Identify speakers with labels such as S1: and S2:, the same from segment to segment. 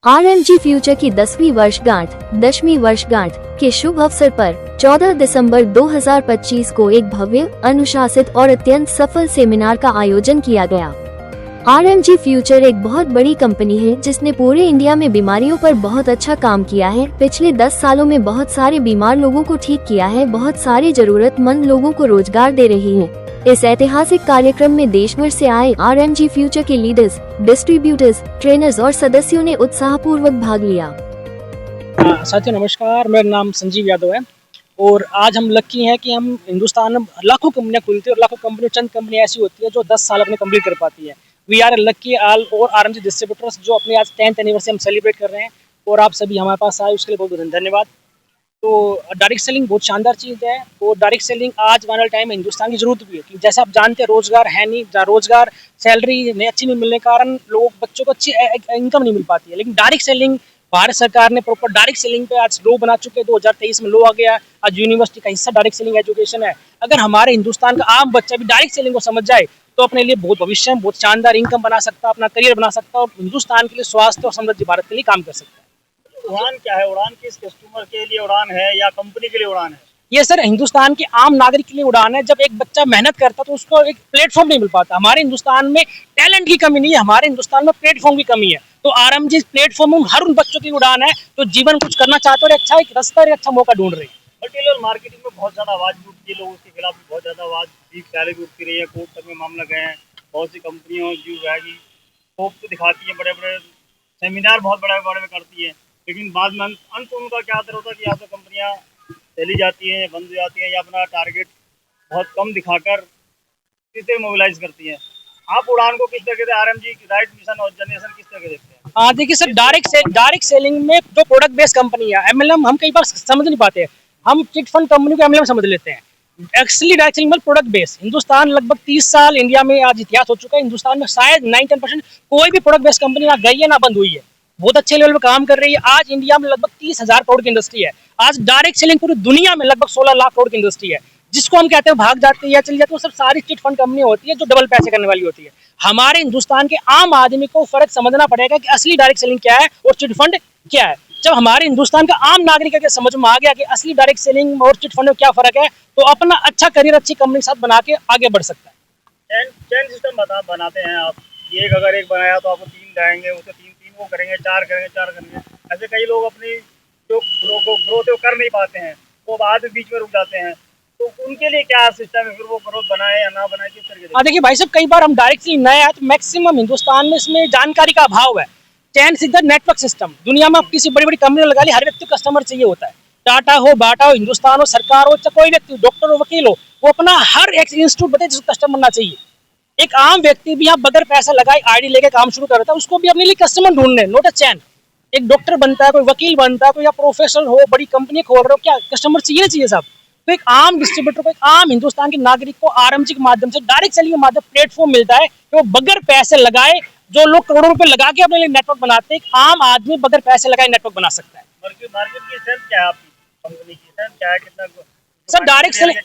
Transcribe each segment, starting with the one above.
S1: RMG future की 10वीं वर्षगांठ के शुभ अवसर पर 14 दिसंबर 2025 को एक भव्य, अनुशासित और अत्यंत सफल सेमिनार का आयोजन किया गया। आरएमजी फ्यूचर एक बहुत बड़ी कंपनी है जिसने पूरे इंडिया में बीमारियों पर बहुत अच्छा काम किया है। पिछले 10 सालों में बहुत सारे बीमार लोगों को ठीक किया है, बहुत सारे जरूरतमंद लोगों को रोजगार दे रही है। इस ऐतिहासिक कार्यक्रम में देश भर से आए आरएमजी फ्यूचर के लीडर्स, डिस्ट्रीब्यूटर्स, ट्रेनर्स और सदस्यों ने उत्साहपूर्वक भाग लिया।
S2: साथियों नमस्कार, मेरा नाम संजीव यादव है और आज हम लकी हैं कि हम हिंदुस्तान में लाखों कंपनियां खुलती है और लाखों कंपनी, चंद कंपनियां ऐसी होती है जो 10 साल अपने कंप्लीट कर पाती है। वी आर लकी ऑल और आरएमजी डिस्ट्रीब्यूटर्स जो अपने आज 10th एनिवर्सरी हम सेलिब्रेट कर रहे हैं और आप सभी हमारे पास आए उसके लिए बहुत बहुत धन्यवाद। तो डायरेक्ट सेलिंग बहुत शानदार चीज़ है और डायरेक्ट सेलिंग आज आने वाले टाइम में हिंदुस्तान की जरूरत भी है कि जैसे आप जानते हैं रोजगार है नहीं, रोजगार सैलरी नहीं अच्छी नहीं मिलने के कारण लोग बच्चों को अच्छी इनकम नहीं मिल पाती है। लेकिन डायरेक्ट सेलिंग भारत सरकार ने प्रॉपर डायरेक्ट सेलिंग पे आज लॉ बना चुके हैं। 2023 में लॉ आ गया, आज यूनिवर्सिटी का हिस्सा डायरेक्ट सेलिंग एजुकेशन है। अगर हमारे हिंदुस्तान का आम बच्चा भी डायरेक्ट सेलिंग को समझ जाए तो अपने लिए बहुत भविष्य में बहुत शानदार इनकम बना सकता है, अपना करियर बना सकता है और हिंदुस्तान के लिए स्वास्थ्य और समृद्धि भारत के लिए काम कर सकता है।
S3: उड़ान क्या है? उड़ान किस कस्टमर के लिए उड़ान है या कंपनी के लिए उड़ान है?
S2: ये सर हिंदुस्तान के आम नागरिक के लिए उड़ान है। जब एक बच्चा मेहनत करता तो उसको एक प्लेटफॉर्म नहीं मिल पाता। हमारे हिंदुस्तान में टैलेंट की कमी नहीं है, हमारे हिंदुस्तान में प्लेटफॉर्म की कमी है। तो आरएमजी प्लेटफॉर्म हर उन बच्चों की उड़ान है तो जीवन कुछ करना चाहते और अच्छा एक रास्ता और अच्छा मौका ढूंढ रहे हैं।
S3: मल्टीलेवल मार्केटिंग में बहुत ज्यादा आवाज उठती है, लोगों के खिलाफ भी बहुत ज्यादा आवाज भी उठती रही है, कोर्ट तक में मामला गए हैं। बहुत सी कंपनियों जो है कि होप तो दिखाती है, बड़े बड़े सेमिनार बहुत बड़े बड़े में करती है, लेकिन बाद में अंत उनका क्या असर होता है कि या तो कंपनियां चली जाती हैं, बंद हो जाती हैं या अपना टारगेट बहुत कम दिखाकर किसे मोबिलाइज करती हैं। आप उड़ान को किस तरह से आरएमजी राइट मिशन और जनरेशन किस तरह देखते हैं?
S2: हाँ देखिए सर, डायरेक्ट सेलिंग में जो प्रोडक्ट बेस्ड कंपनी है एमएलएम हम कई बार समझ नहीं पाते हैं। हम चिट फंड कंपनी को एमएलएम समझ लेते हैं। एक्चुअली डायरेक्ट सेलिंग में प्रोडक्ट बेस्ड हिंदुस्तान लगभग 30 साल इंडिया में आज इतिहास हो चुका है। हिंदुस्तान में शायद 9-10% कोई भी प्रोडक्ट बेस्ड कंपनी ना गई है ना बंद हुई है, बहुत अच्छे लेवल पे काम कर रही है। आज इंडिया में लगभग 30,000 करोड़ की इंडस्ट्री है। आज डायरेक्ट सेलिंग पूरी दुनिया में लगभग 16 लाख करोड़ की इंडस्ट्री है। जिसको हम कहते हैं भाग जाते हैं या चली जाती है, वो सब सारी चिट फंड कंपनी होती है जो डबल पैसे करने वाली होती है। हमारे हिंदुस्तान के आम आदमी को फर्क समझना पड़ेगा कि असली डायरेक्ट सेलिंग क्या है और चिट फंड क्या है। जब हमारे हिंदुस्तान का आम नागरिक के समझ में आ गया कि असली डायरेक्ट सेलिंग और चिट फंड में क्या फर्क है तो अपना अच्छा करियर अच्छी कंपनी के साथ बना के आगे बढ़ सकता है।
S3: चैन सिस्टम बनाते हैं आप, एक अगर एक बनाया तो आपको 3 जाएंगे, उसे 3 वो करेंगे, 4 करेंगे। ऐसे कई लोग अपनी जो ग्रोथ कर नहीं पाते हैं, वो बाद में बीच में रुक जाते हैं, तो उनके लिए क्या सिस्टम है? फिर वो ग्रोथ बनाए या ना बनाए, किस तरीके से?
S2: देखिए भाई साहब, कई बार हम डायरेक्टली नए हैं तो मैक्सिमम हिंदुस्तान में इसमें जानकारी का अभाव है। चैन सीधा नेटवर्क सिस्टम दुनिया में आप किसी बड़ी बड़ी कंपनी लगा ली, हर व्यक्ति को कस्टमर चाहिए होता है। टाटा हो, बाटा हो, हिंदुस्तान हो, सरकार हो, चाहे कोई व्यक्ति, डॉक्टर हो, वकील हो, वो अपना हर एक इंस्टीट्यूट बताए जिसको कस्टमर बनना चाहिए। एक आम व्यक्ति भी यहाँ बगैर पैसा लगाए आईडी लेके काम शुरू करता है, उसको भी अपने लिए कस्टमर ढूंढने, नोट अ चैन। एक डॉक्टर बनता है, कोई वकील बनता है, कोई या प्रोफेशनल हो, बड़ी कंपनी खोल रहे हो, क्या कस्टमर चाहिए ना चाहिए साहब। तो एक आम डिस्ट्रीब्यूटर को, एक आम हिंदुस्तान के नागरिक को आरएमजी के माध्यम से डायरेक्ट सेलिंग के माध्यम प्लेटफॉर्म मिलता है कि वो बगैर पैसे लगाए, जो लोग करोड़ों रुपए लगा के अपने लिए नेटवर्क बनाते हैं, एक आम आदमी बगैर पैसे लगाए नेटवर्क बना सकता है।
S3: मार्केट की स्ट्रेंथ क्या है आपकी कंपनी की? स्ट्रेंथ क्या है? कितना
S2: सर डायरेक्ट सेलिंग,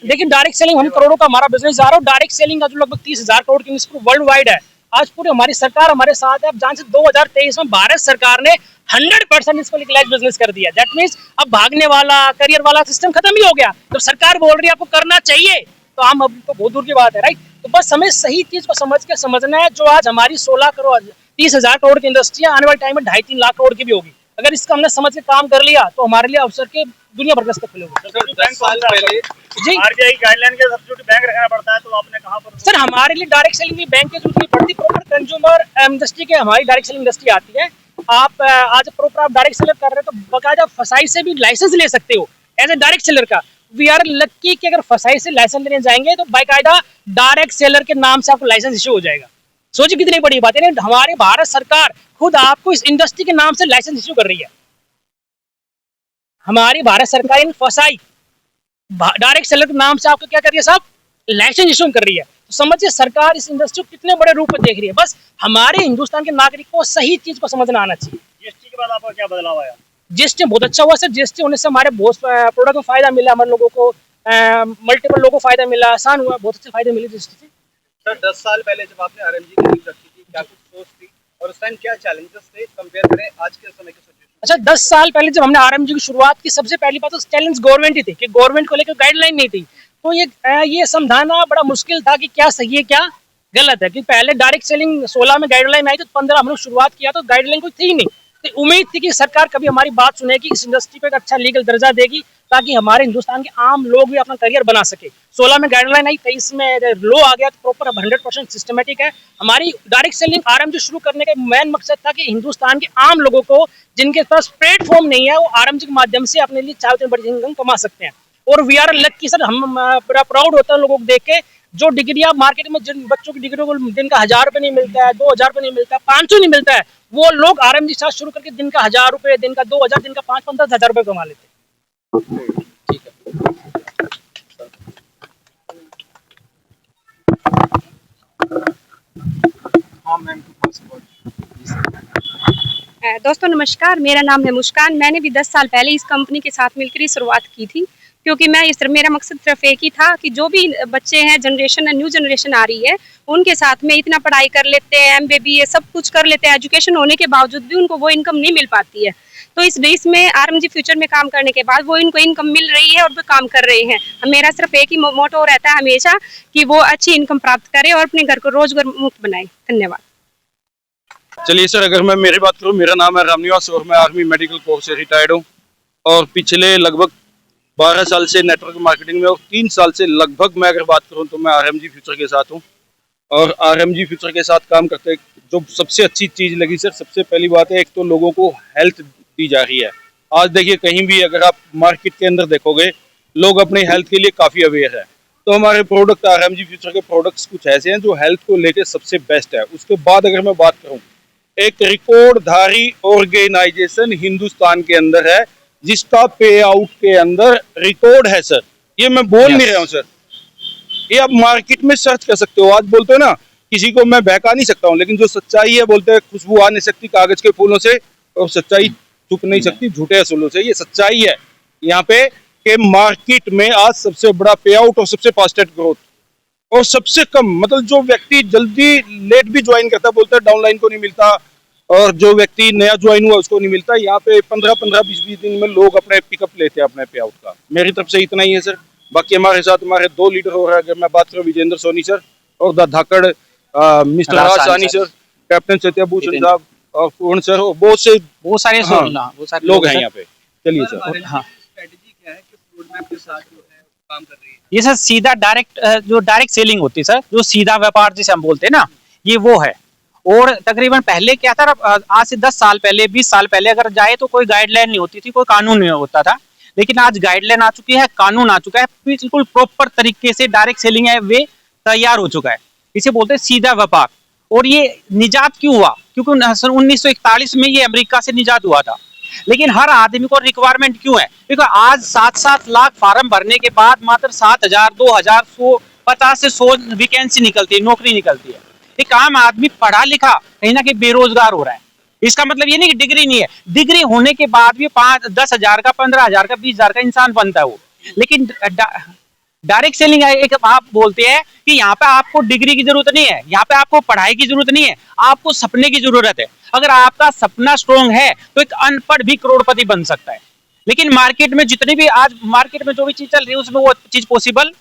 S2: देखिए डायरेक्ट सेलिंग हम करोड़ों का हमारा बिजनेस जा रहा है। डायरेक्ट सेलिंग का जो लगभग 30,000 करोड़ की वर्ल्ड वाइड है। आज पूरी हमारी सरकार हमारे साथ है। आप जान सकते 2023 में भारत सरकार ने 100% इसको लीगलाइज बिजनेस कर दिया। दैट मीन्स अब भागने वाला करियर वाला सिस्टम खत्म ही हो गया। जब सरकार बोल रही है आपको करना चाहिए तो हम अब तो बहुत दूर की बात है, राइट। तो बस हमें सही चीज को समझ के समझना है। जो आज हमारी 16 करोड़ 30,000 करोड़ की इंडस्ट्री है, आने वाले टाइम में 2.5-3 लाख करोड़ की भी होगी। अगर इसका हमने समझ के काम कर लिया तो हमारे लिए अवसर के दुनिया भर रास्ते खुले होंगे।
S3: जी, आरबीआई गाइडलाइन के सब्सिट्यूट बैंक रखना पड़ता है, तो आपने कहां पर?
S2: सर हमारे लिए डायरेक्ट सेलिंग की बैंक की जरूरत नहीं पड़ती। प्रॉपर कंज्यूमर इंडस्ट्री के हमारी डायरेक्ट सेलिंग इंडस्ट्री आती है। आप आज प्रॉपर आप डायरेक्ट सेलर कर रहे हो तो बाकायदा फसाई से भी लाइसेंस ले सकते हो एज ए डायरेक्ट सेलर का। वी आर लकी कि अगर फसाई से लाइसेंस लेने जाएंगे तो बाकायदा डायरेक्ट सेलर के नाम से आपको लाइसेंस इश्यू हो जाएगा। सोचिए कितनी बड़ी बात है। हमारे भारत सरकार खुद आपको इस इंडस्ट्री के नाम से लाइसेंस इश्यू कर रही है। हमारी भारत सरकार इन फसाई डायरेक्ट सेलर के नाम से आपको क्या कर रही है साहब, लाइसेंस इशू कर रही है। तो समझिए सरकार इस इंडस्ट्री को कितने बड़े रूप में देख रही है। बस हमारे हिंदुस्तान के नागरिक को सही चीज को समझना आना चाहिए।
S3: जीएसटी के बाद आपका क्या बदलाव आया?
S2: जीएसटी बहुत अच्छा हुआ सर। जीएसटी होने से हमारे बहुत प्रोडक्ट में फायदा मिला, हमारे लोगों को मल्टीपल लोगों को फायदा मिला, आसान हुआ, बहुत अच्छे फायदे मिले जीएसटी से।
S4: सर 10 साल पहले जब आपने आरएमजी की नींव रखी थी, क्या कुछ सोच थी और उस टाइम क्या चैलेंजेस थे कंपेयर करें आज के समय की सिचुएशन?
S2: अच्छा, 10 साल पहले जब हमने आरएमजी की शुरुआत की, सबसे पहली बात तो चैलेंज गवर्नमेंट ही थी कि गवर्नमेंट को लेकर गाइडलाइन नहीं थी। तो ये समझाना बड़ा मुश्किल था कि क्या सही है क्या गलत है, कि पहले डायरेक्ट सेलिंग 16 में गाइडलाइन आई, तो 15 हम लोग शुरुआत किया तो गाइडलाइन कोई थी नहीं। तो उम्मीद थी कि सरकार कभी हमारी बात सुनेगी, इस इंडस्ट्री को एक अच्छा लीगल दर्जा देगी, ताकि हमारे हिंदुस्तान के आम लोग भी अपना करियर बना सके। 16 में गाइडलाइन आई, 23 में लो आ गया, तो प्रॉपर 100% सिस्टमेटिक है। हमारी डायरेक्ट सेलिंग आरएमजी शुरू करने का मेन मकसद था कि हिंदुस्तान के आम लोगों को, जिनके पास प्लेटफॉर्म नहीं है, वो आरएमजी के माध्यम से अपने लिए चाहते हैं बड़ी इनकम कमा सकते हैं। और वी आर लकी सर, हम बड़ा प्राउड होता है लोगों को देख के, जो डिग्रियां मार्केट में जिन बच्चों की डिग्री को दिन का 1000 रुपए नहीं मिलता है, 2000 रुपए नहीं मिलता है, 500 नहीं मिलता है, वो लोग आरएमजी साथ शुरू करके दिन का 1000 रुपए, दिन का 2000, दिन का 5-10 रुपए कमा लेते हैं।
S4: ठीक है। हाँ मैम,
S5: दोस्तों नमस्कार, मेरा नाम है मुस्कान। मैंने भी 10 साल पहले इस कंपनी के साथ मिलकर ही शुरुआत की थी, क्योंकि मेरा मकसद सिर्फ एक ही था कि जो भी बच्चे हैं, जनरेशन न्यू जनरेशन आ रही है, उनके साथ में इतना पढ़ाई कर लेते हैं, MBA सब कुछ कर लेते हैं, एजुकेशन होने के बावजूद भी उनको वो इनकम नहीं मिल पाती है। तो इस देश में आरएमजी फ्यूचर में काम करने के बाद वो इनको इनकम मिल रही है और वो काम कर रहे हैं। मेरा सिर्फ एक ही मोटो रहता है हमेशा कि वो अच्छी इनकम प्राप्त करें और अपने घर को रोजगार मुक्त बनाए। धन्यवाद।
S6: चलिए सर, अगर मैं मेरी बात करूँ, मेरा नाम है रामनिवास और मैं आर्मी मेडिकल कोर से रिटायर्ड हूँ और पिछले लगभग 12 साल से नेटवर्क मार्केटिंग में और 3 साल से लगभग मैं अगर बात करूँ तो मैं आरएमजी फ्यूचर के साथ हूँ। और आरएमजी फ्यूचर के साथ काम करते जो सबसे अच्छी चीज़ लगी सर, सबसे पहली बात है, एक तो लोगों को हेल्थ दी जा रही है। आज देखिए कहीं भी अगर आप मार्केट के अंदर देखोगे, लोग अपने हेल्थ के लिए काफ़ी अवेयर है। तो हमारे प्रोडक्ट आरएमजी फ्यूचर के प्रोडक्ट्स कुछ ऐसे हैं जो हेल्थ को लेकर सबसे बेस्ट है। उसके बाद अगर मैं बात करूँ, एक रिकॉर्डधारी ऑर्गेनाइजेशन हिंदुस्तान के अंदर है जिसका पे आउट के अंदर रिकॉर्ड है सर। ये मैं बोल नहीं रहा हूँ सर, ये आप मार्केट में सर्च कर सकते हो। आज बोलते हो ना, किसी को मैं बहका नहीं सकता हूँ, लेकिन जो सच्चाई है, बोलते हैं खुशबू आ नहीं सकती कागज के फूलों से, और सच्चाई छुप नहीं सकती झूठे असूलों से। ये सच्चाई है यहाँ पे कि मार्केट में आज सबसे बड़ा पे आउट और सबसे फास्टेस्ट ग्रोथ और सबसे कम, मतलब जो व्यक्ति जल्दी लेट भी ज्वाइन करता है, बोलता है डाउनलाइन को नहीं मिलता, और जो व्यक्ति नया ज्वाइन हुआ उसको नहीं मिलता। यहाँ पे 15-15, 20-20 दिन में लोग अपने पिकअप लेते हैं अपने पे आउट का। मेरी तरफ से इतना ही है सर। बाकी हमारे साथ हमारे 2 लीडर हो रहे हैं। अगर मैं बात करूँ, विजेंद्र सोनी सर और द धाकड़ मिस्टर राज सानी सर, कैप्टन सत्याभूषण साहब और पूर्ण सर, और बहुत सारे लोग हैं यहाँ पे। चलिए सर।
S4: हाँ, स्ट्रेटजी क्या है, किस रोड मैप के साथ जो है काम कर रही है?
S7: ये सर सीधा जो डायरेक्ट सेलिंग होती है सर, जो सीधा व्यापार जिसे हम बोलते हैं ना, ये वो है। और तकरीबन पहले क्या था, आज से 10 साल पहले, 20 साल पहले अगर जाए तो कोई गाइडलाइन नहीं होती थी, कोई कानून नहीं होता था। लेकिन आज गाइडलाइन आ चुकी है, कानून आ चुका है, बिल्कुल प्रॉपर तरीके से डायरेक्ट सेलिंग है वे तैयार हो चुका है। इसे बोलते हैं सीधा व्यापार। और ये निजात क्यों हुआ? क्योंकि सन 1941 में ये अमेरिका से निजात हुआ था। लेकिन हर आदमी को रिक्वायरमेंट क्यों है? क्योंकि आज 7-7 लाख फार्म भरने के बाद मात्र 7000, 2000, 50 से 100 वैकेंसी निकलती है, नौकरी निकलती है। एक आम आदमी पढ़ा लिखा कहीं ना कहीं बेरोजगार हो रहा है। इसका मतलब ये नहीं कि डिग्री नहीं है, डिग्री होने के बाद भी 5-10 हजार का, 15 हजार का, 20 हजार का इंसान बनता है वो। लेकिन डायरेक्ट सेलिंग एक आप बोलते हैं कि यहाँ पे आपको डिग्री की जरूरत नहीं है, यहाँ पे आपको पढ़ाई की जरूरत नहीं है, आपको सपने की जरूरत है। अगर आपका सपना स्ट्रॉन्ग है तो एक अनपढ़ भी करोड़पति बन सकता है। लेकिन मार्केट में जितनी भी आज मार्केट में जो भी चीज चल रही है उसमें वो चीज पॉसिबल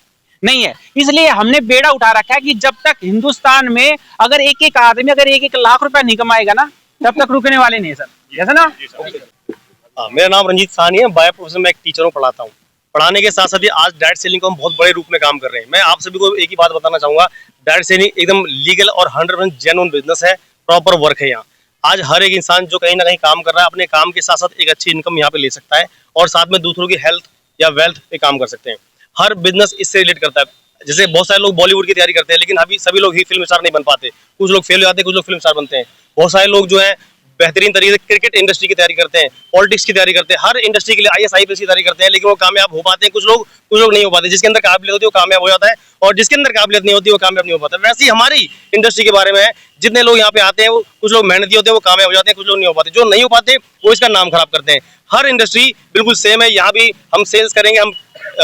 S7: नहीं है। इसलिए हमने बेड़ा उठा रखा है कि जब तक हिंदुस्तान में अगर एक आदमी अगर 1-1 लाख रुपया नहीं कमाएगा ना, तब तक रुकने वाले नहीं है सर, जैसा ना।
S8: हाँ, मेरा नाम रंजीत साहनी है। बाय प्रोफेशन मैं एक टीचर हूँ, पढ़ाता हूँ। पढ़ाने के साथ साथ ही आज डायरेक्ट सेलिंग को हम बहुत बड़े रूप में काम कर रहे हैं। मैं आप सभी को एक ही बात बताना चाहूंगा, डायरेक्ट सेलिंग एकदम लीगल और 100% जेन्युइन बिजनेस है, प्रॉपर वर्क है। यहाँ आज हर एक इंसान जो कहीं ना कहीं काम कर रहा है, अपने काम के साथ साथ एक अच्छी इनकम यहाँ पे ले सकता है और साथ में दूसरों की हेल्थ या वेल्थ पे काम कर सकते हैं। हर बिजनेस इससे रिलेट करता है। जैसे बहुत सारे लोग बॉलीवुड की तैयारी करते हैं, लेकिन अभी सभी लोग ही फिल्म स्टार नहीं बन पाते। कुछ लोग फेल हो जाते हैं, कुछ लोग फिल्म स्टार बनते हैं। बहुत सारे लोग जो है बेहतरीन तरीके से क्रिकेट इंडस्ट्री की तैयारी करते हैं, पॉलिटिक्स की तैयारी करते हैं, हर इंडस्ट्री के लिए IAS IPS की तैयारी करते हैं, लेकिन वो कामयाब हो पाते हैं। कुछ लोग नहीं हो पाते। जिसके अंदर काबिलियत होती है वो कामयाब हो जाता है, और जिसके अंदर काबिलियत नहीं होती वो कामयाब नहीं हो पाता। वैसे ही हमारी इंडस्ट्री के बारे में है, जितने लोग यहाँ पे आते हैं वो कुछ लोग मेहनती होते हैं, वो कामयाब हो जाते हैं, कुछ लोग नहीं हो पाते। जो नहीं हो पाते वो इसका नाम खराब करते हैं। हर इंडस्ट्री बिल्कुल सेम है। यहाँ भी हम सेल्स करेंगे, हम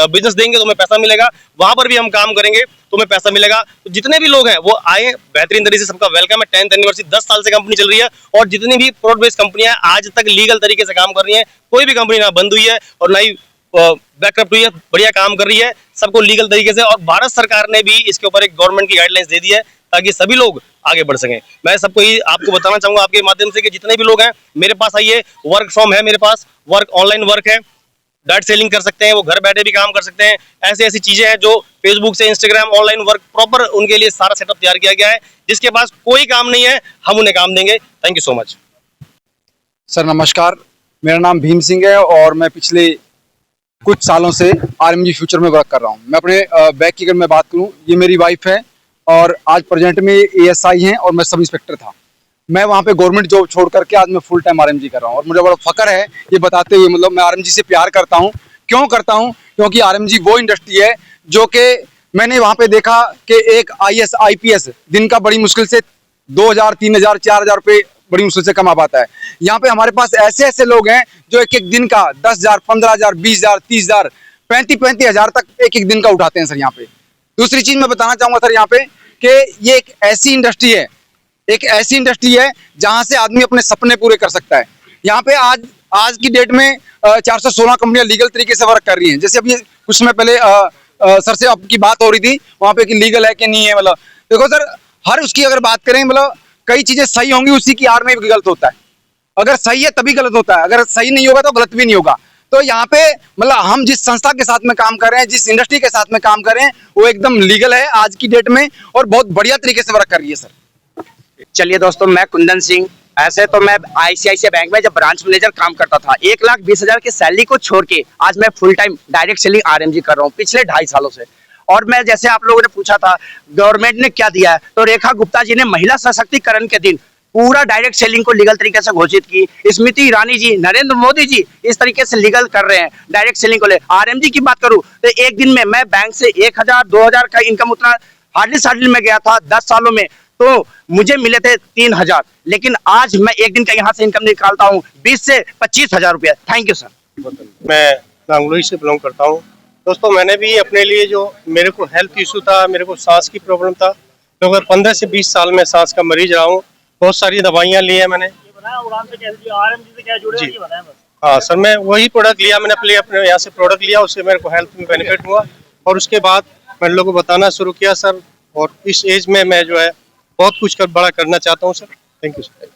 S8: बिजनेस देंगे तो हमें पैसा मिलेगा, वहां पर भी हम काम करेंगे तो हमें पैसा मिलेगा। तो जितने भी लोग हैं वो आए, बेहतरीन तरीके से सबका वेलकम है। 10th एनिवर्सरी 10 साल से कंपनी चल रही है और जितनी भी प्रोडक्ट बेस्ड कंपनियां आज तक लीगल तरीके से काम कर रही हैं, कोई भी कंपनी ना बंद हुई है और ना ही बैकअप हुई है, बढ़िया काम कर रही है सबको लीगल तरीके से। और भारत सरकार ने भी इसके ऊपर एक गवर्नमेंट की गाइडलाइंस दे दी है ताकि सभी लोग आगे बढ़ सकें। मैं सबको ही आपको बताना चाहूंगा आपके माध्यम से कि जितने भी लोग हैं मेरे पास आइए, वर्क फ्रॉम है मेरे पास, वर्क ऑनलाइन वर्क है, डायरेक्ट सेलिंग कर सकते हैं, वो घर बैठे भी काम कर सकते हैं। ऐसी ऐसी चीजें हैं जो फेसबुक से इंस्टाग्राम ऑनलाइन वर्क प्रॉपर उनके लिए सारा सेटअप तैयार किया गया है। जिसके पास कोई काम नहीं है हम उन्हें काम देंगे। Thank you so much.
S9: Sir नमस्कार, मेरा नाम भीम सिंह है और मैं पिछले कुछ सालों से आरएमजी फ्यूचर में वर्क कर रहा हूँ। मैं अपने बैक की अगर मैं बात करूँ, ये मेरी वाइफ है और आज प्रेजेंट में एएसआई हैं और मैं सब इंस्पेक्टर था। मैं वहाँ पे गवर्नमेंट जॉब छोड़ करके आज मैं फुल टाइम आरएमजी कर रहा हूँ और मुझे बड़ा फख्र है ये बताते हुए, मतलब मैं आरएमजी से प्यार करता हूँ। क्यों करता हूँ? क्योंकि आरएमजी वो इंडस्ट्री है जो कि मैंने वहाँ पे देखा कि एक आईएएस आईपीएस दिन का बड़ी मुश्किल से 2000 3000 4000 रुपये बड़ी मुश्किल से कमा पाता है। यहाँ पे हमारे पास ऐसे ऐसे लोग हैं जो एक एक दिन का 10,000 15,000 20,000 30,000 35,000 तक एक एक दिन का उठाते हैं सर यहाँ पे। दूसरी चीज मैं बताना चाहूंगा सर यहाँ पे कि ये एक ऐसी इंडस्ट्री है, एक ऐसी इंडस्ट्री है जहां से आदमी अपने सपने पूरे कर सकता है। यहाँ पे आज की डेट में 416 कंपनियां लीगल तरीके से वर्क कर रही हैं। जैसे अभी कुछ समय पहले सर से आपकी बात हो रही थी वहाँ पे कि लीगल है कि नहीं है। मतलब देखो सर, हर उसकी अगर बात करें, मतलब कई चीजें सही होंगी उसी की आड़ में भी गलत होता है। अगर सही है तभी गलत होता है, अगर सही नहीं होगा तो गलत भी नहीं होगा। तो यहाँ पे मतलब हम जिस संस्था के साथ में काम कर रहे हैं, जिस इंडस्ट्री के साथ में काम कर रहे हैं, वो एकदम लीगल है आज की डेट में और बहुत बढ़िया तरीके से वर्क कर रही है सर।
S10: चलिए दोस्तों, मैं कुंदन सिंह। ऐसे तो मैं आईसीआईसीआई बैंक में जब ब्रांच मैनेजर काम करता था, 1,20,000 की सैलरी को छोड़ के आज मैं full time direct selling RMG कर रहा हूँ पिछले 2.5 सालों से। और मैं जैसे आप लोगों ने पूछा था गवर्नमेंट ने क्या दिया है, तो रेखा गुप्ता जी ने महिला सशक्तिकरण के दिन पूरा डायरेक्ट सेलिंग को लीगल तरीके से घोषित की। स्मृति ईरानी जी, नरेंद्र मोदी जी इस तरीके से लीगल कर रहे हैं डायरेक्ट सेलिंग को ले। आरएमजी की बात करूं तो एक दिन में मैं बैंक से 1,000 2,000 का इनकम उतना हार्डली में गया था 10 सालों में, तो मुझे मिले थे 3,000। लेकिन आज मैं एक दिन का यहाँ से इनकम निकालता हूँ 20 से 25,000 रुपया। Thank you sir.
S8: मैं नांगलोई से बिलोंग करता हूँ। दोस्तों, मैंने भी अपने लिए जो मेरे को हेल्थ इशू था, मेरे को सांस की प्रॉब्लम था, तो अगर 15 से 20 साल में सांस का मरीज रहा हूँ। बहुत सारी दवाइयाँ ली है मैंने। जी हाँ सर, मैं वही प्रोडक्ट लिया मैंने, अपने यहाँ से प्रोडक्ट लिया, उससे मेरे को हेल्थ में बेनिफिट हुआ और उसके बाद मैंने लोगों को बताना शुरू किया सर। और इस एज में मैं जो है बहुत कुछ बड़ा करना चाहता हूँ सर। Thank you sir.